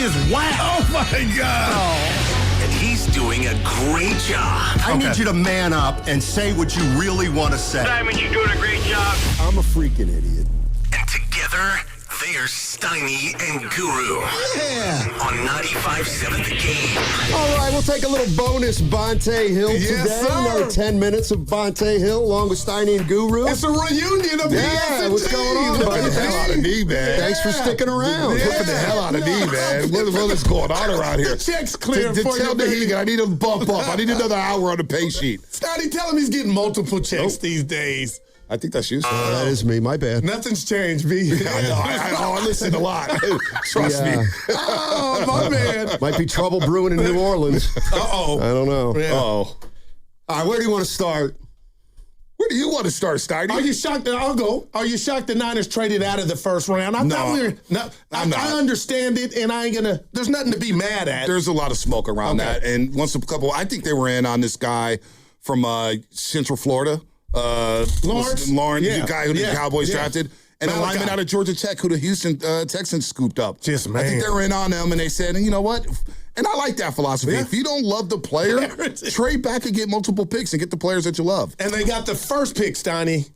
is whack. Oh, my God. And he's doing a great job. I need you to man up and say what you really want to say. Simon, you're doing a great job. I'm a freaking idiot. And together, they're Steiny and Guru. Yeah. On 95.7 The Game. All right, we'll take a little bonus Bonta Hill Yes, today. sir. Another 10 minutes of Bonta Hill along with Steiny and Guru. It's a reunion of Yeah, what's going on, Look buddy? at the hell out of me, man. Thanks for sticking around. Yeah. Look at the hell out of me, man. What is going on around here? The check's clear to for tell you, the baby. Hegan, I need a bump up. I need another hour on the pay sheet. Scotty, tell him he's getting multiple checks these days. I think that's you, sir. That is me. My bad. Nothing's changed, B. I know. I listen a lot. Trust me. Oh, my man. Might be trouble brewing in New Orleans. Uh-oh. I don't know. Yeah. Oh. All right, where do you want to start? Where do you want to start, Steiny? Are you shocked that I'll go? Are you shocked the Niners traded out of the first round? I thought we were. No, I'm not. I understand it, and I ain't gonna. There's nothing to be mad at. There's a lot of smoke around that. And once a couple, I think they were in on this guy from Central Florida. Lawrence? The guy who the Cowboys drafted. And a Malachi. lineman out of Georgia Tech who the Houston Texans scooped up. Just, I think man. they were in on them, and they said, you know what? And I like that philosophy. Yeah. If you don't love the player, trade back and get multiple picks and get the players that you love. And they got the first pick, Steiny,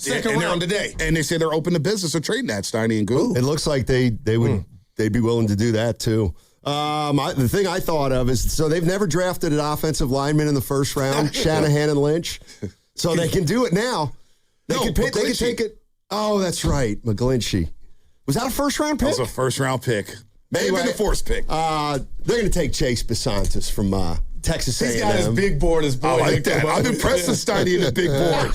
second And round they're- today. And they say they're open to business of trading that, Steiny and Goo. It looks like they'd be willing to do that too. The thing I thought of is so they've never drafted an offensive lineman in the first round, Shanahan and Lynch, so they can do it now. They can take it. Oh, that's right, McGlinchey. Was that a first round pick? That was a first round pick. Maybe Anyway, the fourth pick. They're going to take Chase Basantis from Texas A&M. He's got his big board, his boy. I like that. I'm impressed with Steiny and the big board.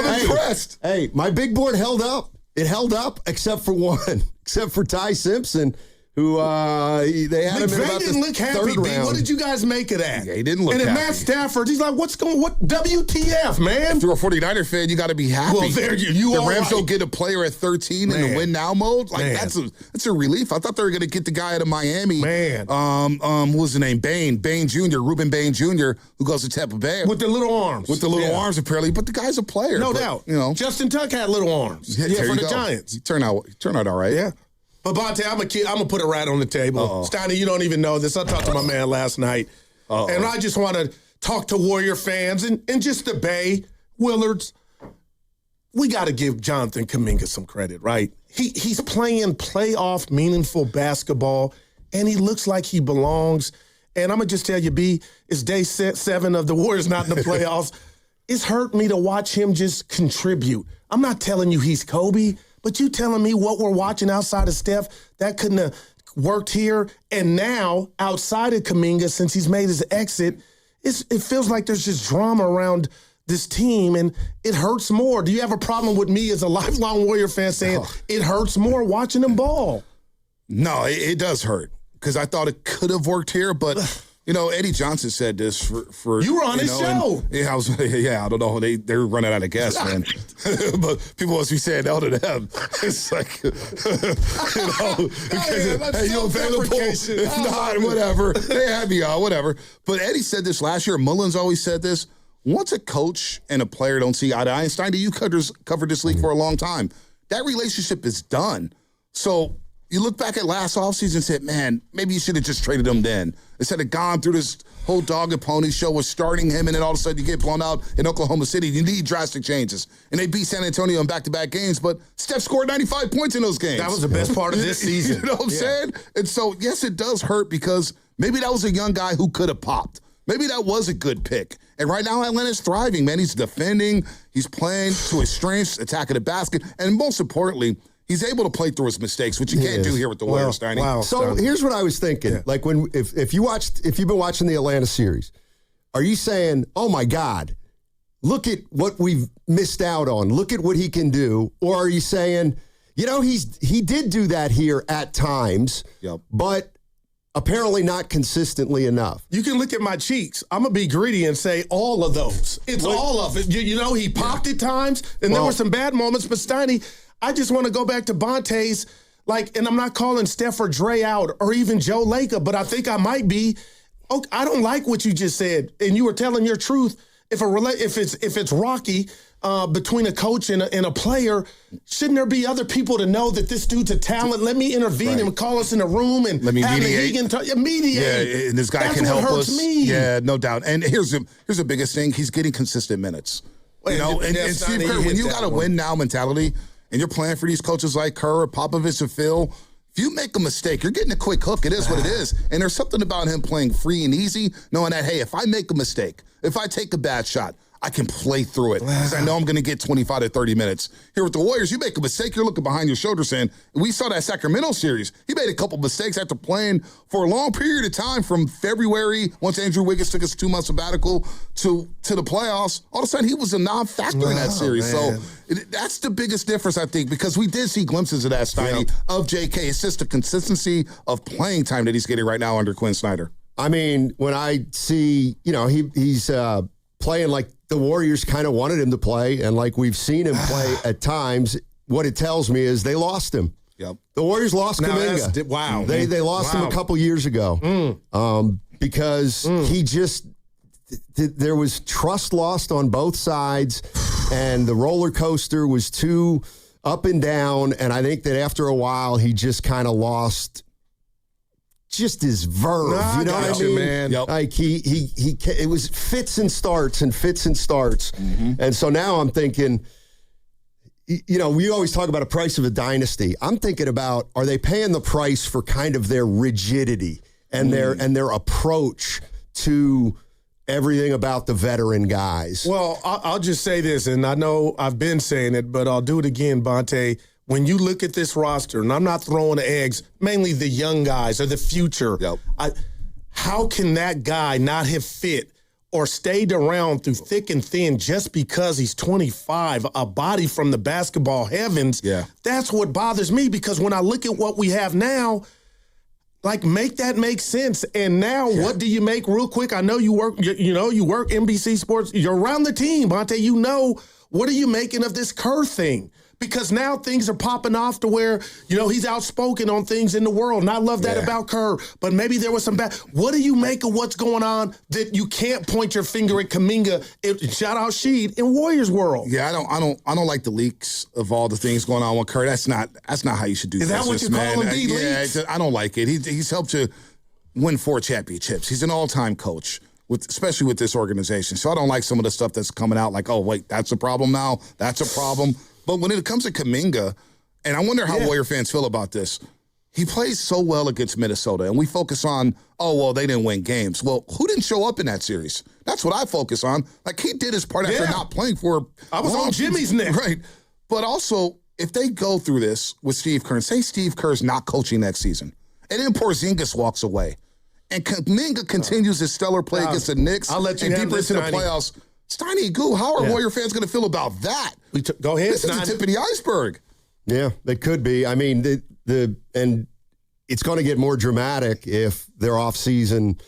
I'm impressed. Hey, my big board held up. It held up except for one, except for Ty Simpson, who they had him in McVay about didn't the look happy, third B. round. What did you guys make of that? Yeah, he didn't look And then happy. Matt Stafford, he's like, what WTF, man? If you're a 49er fan, you got to be happy. Well, there you The are Rams right. don't get a player at 13 in Man. the win now mode. Like Man. that's a relief. I thought they were going to get the guy out of Miami. Man. What was his name? Bain Jr., Ruben Bain Jr., who goes to Tampa Bay. With the little arms. With the little Yeah. arms, apparently. But the guy's a player. No But, doubt. You know, Justin Tuck had little arms. there for you the go. Giants. He turned out all right. Yeah. But Bonta, I'm gonna put it right on the table. Steiny, you don't even know this. I talked to my man last night, and I just want to talk to Warrior fans and just the Bay Willards. We got to give Jonathan Kuminga some credit, right? He's playing playoff meaningful basketball, and he looks like he belongs. And I'm gonna just tell you, B, it's day 7 of the Warriors not in the playoffs. It's hurt me to watch him just contribute. I'm not telling you he's Kobe. But you telling me what we're watching outside of Steph, that couldn't have worked here. And now, outside of Kuminga, since he's made his exit, it feels like there's just drama around this team, and it hurts more. Do you have a problem with me as a lifelong Warrior fan saying it hurts more watching them ball? No, it does hurt because I thought it could have worked here, but. You know, Eddie Johnson said this for You were on his show. I don't know. They're running out of gas, man. But people must be saying no to them. It's like, hey, you available? If not, whatever. They have me on, whatever. But Eddie said this last year. Mullins always said this. Once a coach and a player don't see eye to eye, and Steiny, you covered this league for a long time, that relationship is done. So you look back at last offseason and said, man, maybe you should have just traded him then. Instead of gone through this whole dog and pony show with starting him and then all of a sudden you get blown out in Oklahoma City. You need drastic changes. And they beat San Antonio in back-to-back games, but Steph scored 95 points in those games. That was the best part of this season. You know what I'm saying? And so, yes, it does hurt because maybe that was a young guy who could have popped. Maybe that was a good pick. And right now, Atlanta's thriving, man. He's defending. He's playing to his strengths, attacking the basket. And most importantly, he's able to play through his mistakes, which you can't do here with the Warriors, Steiny. Wow. So here's what I was thinking. Yeah. Like if you've been watching the Atlanta series, are you saying, oh my God, look at what we've missed out on. Look at what he can do. Or are you saying, you know, he did do that here at times, but apparently not consistently enough. You can look at my cheeks. I'm going to be greedy and say all of those. It's all of it. You know, he popped at times, and there were some bad moments. But Steiny, I just want to go back to Bonta's, and I'm not calling Steph or Dre out or even Joe Lacob, but I think I might be. Okay, I don't like what you just said, and you were telling your truth. If it's rocky, between a coach and a player, shouldn't there be other people to know that this dude's a talent? Let me intervene and call us in a room and let me have mediate. Mediate. Yeah, and this guy That's can what help hurts us. Me. Yeah, no doubt. And here's the biggest thing: he's getting consistent minutes. And Steve Kerr, when you got a win now mentality, and you're playing for these coaches like Kerr, Popovich, and Phil. If you make a mistake, you're getting a quick hook. It is what it is. And there's something about him playing free and easy, knowing that, hey, if I make a mistake, if I take a bad shot, I can play through it because I know I'm going to get 25 to 30 minutes. Here with the Warriors, you make a mistake, you're looking behind your shoulder saying, we saw that Sacramento series. He made a couple mistakes after playing for a long period of time from February, once Andrew Wiggins took his 2-month sabbatical, to the playoffs. All of a sudden, he was a non-factor in that series. Man. So that's the biggest difference, I think, because we did see glimpses of that, Steiny, of JK. It's just the consistency of playing time that he's getting right now under Quinn Snyder. I mean, when I see, he's playing like the Warriors kind of wanted him to play, and like we've seen him play at times, what it tells me is they lost him. Yep. The Warriors lost Kuminga. Wow. They lost him a couple years ago because he just there was trust lost on both sides, and the roller coaster was too up and down, and I think that after a while he just kind of lost just his verve, you know what I mean? Man. Yep. Like it was fits and starts. And so now I'm thinking, we always talk about a price of a dynasty. I'm thinking about, are they paying the price for kind of their rigidity and their approach to everything about the veteran guys? Well, I'll just say this, and I know I've been saying it, but I'll do it again, Bonta. When you look at this roster, and I'm not throwing eggs, mainly the young guys or the future, how can that guy not have fit or stayed around through thick and thin just because he's 25, a body from the basketball heavens? Yeah. That's what bothers me, because when I look at what we have now, like, make that make sense. And now, what do you make real quick? I know you work, you work NBC Sports. You're around the team, Bonta. What are you making of this Kerr thing? Because now things are popping off to where, he's outspoken on things in the world. And I love that about Kerr. But maybe there was some bad. What do you make of what's going on that you can't point your finger at Kuminga, shout out Sheed, in Warriors world? Yeah, I don't like the leaks of all the things going on with Kerr. That's not how you should do business, Is that what you call them, leaks? I don't like it. He's helped to win 4 championships. He's an all-time coach, especially with this organization. So I don't like some of the stuff that's coming out like, oh, wait, that's a problem now. That's a problem. But when it comes to Kuminga, and I wonder how Warrior fans feel about this, he plays so well against Minnesota, and we focus on, they didn't win games. Well, who didn't show up in that series? That's what I focus on. Like, he did his part after not playing for I was on Jimmy's neck. Right. But also, if they go through this with Steve Kerr, and say Steve Kerr's not coaching next season, and then Porzingis walks away, and Kuminga continues his stellar play against the Knicks, I'll let you and handle deeper into the Steiny. Playoffs, Steiny and Guru, how are Warrior fans going to feel about that? Go ahead, This is the tip of the iceberg. Yeah, they could be. I mean, and it's going to get more dramatic if their off season,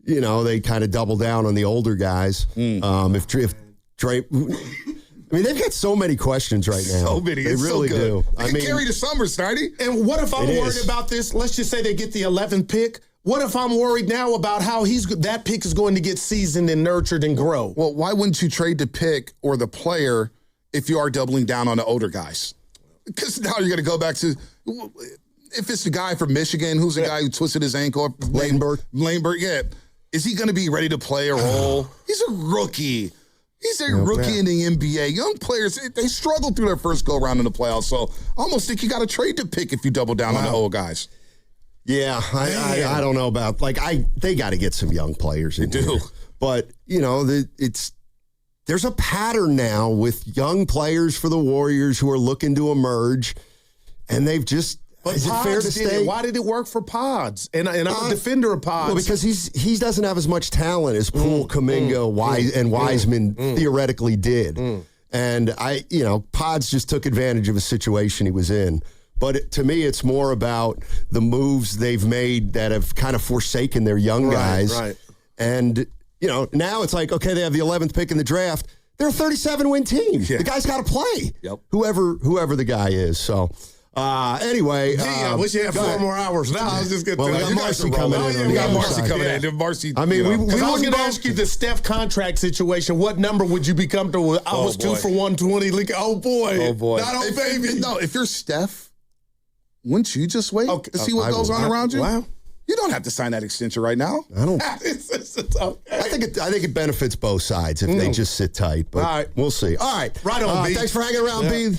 they kind of double down on the older guys. If Dre, I mean, they've got so many questions right now. So many. They It's really so good. do. They can carry the summer, Steiny. And what if I'm It worried is. about this? Let's just say they get the 11th pick. What if I'm worried now about how that pick is going to get seasoned and nurtured and grow? Well, why wouldn't you trade the pick or the player if you are doubling down on the older guys? Because now you're going to go back to, if it's the guy from Michigan, who's the guy who twisted his ankle? Laneberg, yeah. Is he going to be ready to play a role? He's a rookie. He's a rookie in the NBA. Young players, they struggle through their first go-around in the playoffs. So I almost think you got to trade the pick if you double down on the old guys. Yeah, I don't know about they got to get some young players in here. But there's a pattern now with young players for the Warriors who are looking to emerge, and they've just. But is it fair to say? Why did it work for Pods? And I'm a defender of Pods. Well, because he doesn't have as much talent as Poole, Kuminga, and Wiseman theoretically did. And Pods just took advantage of a situation he was in. But to me, it's more about the moves they've made that have kind of forsaken their young guys. Right. And, now it's like, okay, they have the 11th pick in the draft. They're a 37-win team. Yeah. The guy's got to play. Yep. Whoever the guy is. So, Anyway. I wish you had 4 more hours. No, I was just going to Well, tell we you. got Marcy coming in. We on got the Marcy outside. coming Yeah. in. Marcy, I mean, we I was wouldn't going to both- ask you the Steph contract situation. What number would you be comfortable with? I was 2 boy. for 120. Oh, boy. Oh, boy. Not on baby. No, if you're Steph, wouldn't you just wait Okay. to see what I goes will. on around you? Wow. You don't have to sign that extension right now. I don't. It's okay. I think it benefits both sides if they just sit tight. But All right. we'll see. All right. Right on, B. Thanks for hanging around, B.